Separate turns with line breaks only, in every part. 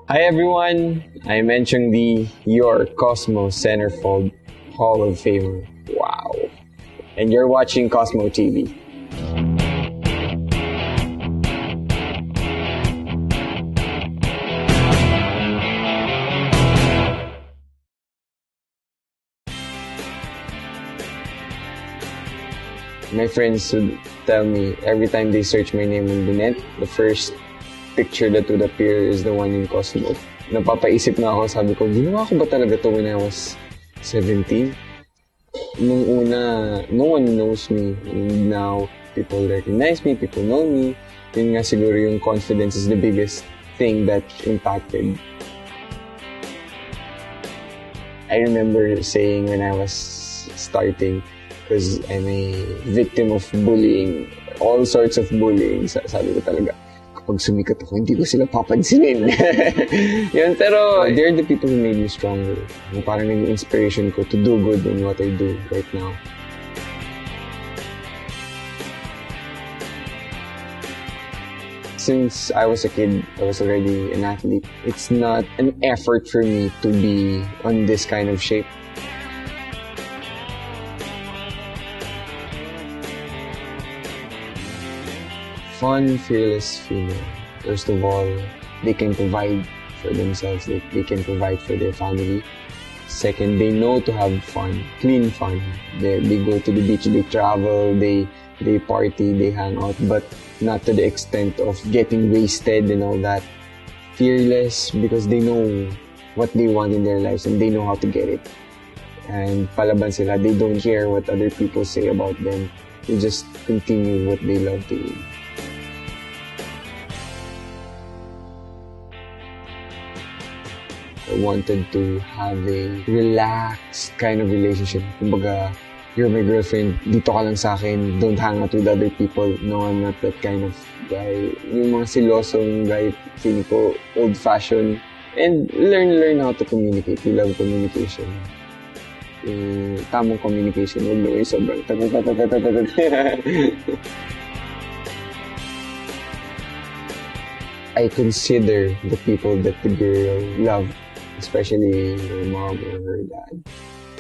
Hi everyone, I'm Enchung D, your Cosmo Centerfold Hall of Famer. Wow. And you're watching Cosmo TV. My friends would tell me every time they search my name on the net, the first picture that would appear is the one in Cosmo. Napapaisip na ako, sabi ko, ginawa ko ba talaga to when I was 17? Nung una, no one knows me. And now, people recognize me, people know me. Yun nga siguro yung confidence is the biggest thing that impacted. I remember saying when I was starting, because I'm a victim of bullying, all sorts of bullying. Sabi ko talaga, kapag sumikat ako, hindi ko sila papansinin. Yun, pero they're the people who made me stronger. Parang naging inspiration ko to do good in what I do right now. Since I was a kid, I was already an athlete. It's not an effort for me to be on this kind of shape. Fun, fearless female. First of all, they can provide for themselves. They can provide for their family. Second, they know to have fun, clean fun. They go to the beach, they travel, they party, they hang out, but not to the extent of getting wasted and all that. Fearless because they know what they want in their lives and they know how to get it. And palaban sila, they don't care what other people say about them. They just continue what they love to do. I wanted to have a relaxed kind of relationship. Kumbaga, you're my girlfriend, dito ka lang sa akin, don't hang out with other people. No, I'm not that kind of guy. Yung mga silosong guy, feeling ko old-fashioned. And learn how to communicate. We love communication. Tamang communication, huwag na sobrang I consider the people that the girl love, especially her mom or her dad.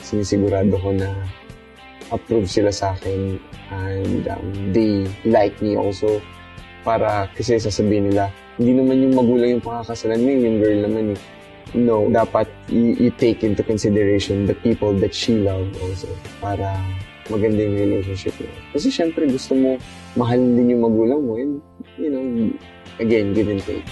Sinisigurado ko na approve sila sa akin and they like me also. Para kasi sasabihin nila, hindi naman yung magulang yung pakakasalan mo, yung girl naman eh. No, dapat you take into consideration the people that she love also para maganda yung relationship mo. Kasi syempre gusto mo mahalin din yung magulang mo and, you know, again, give and take.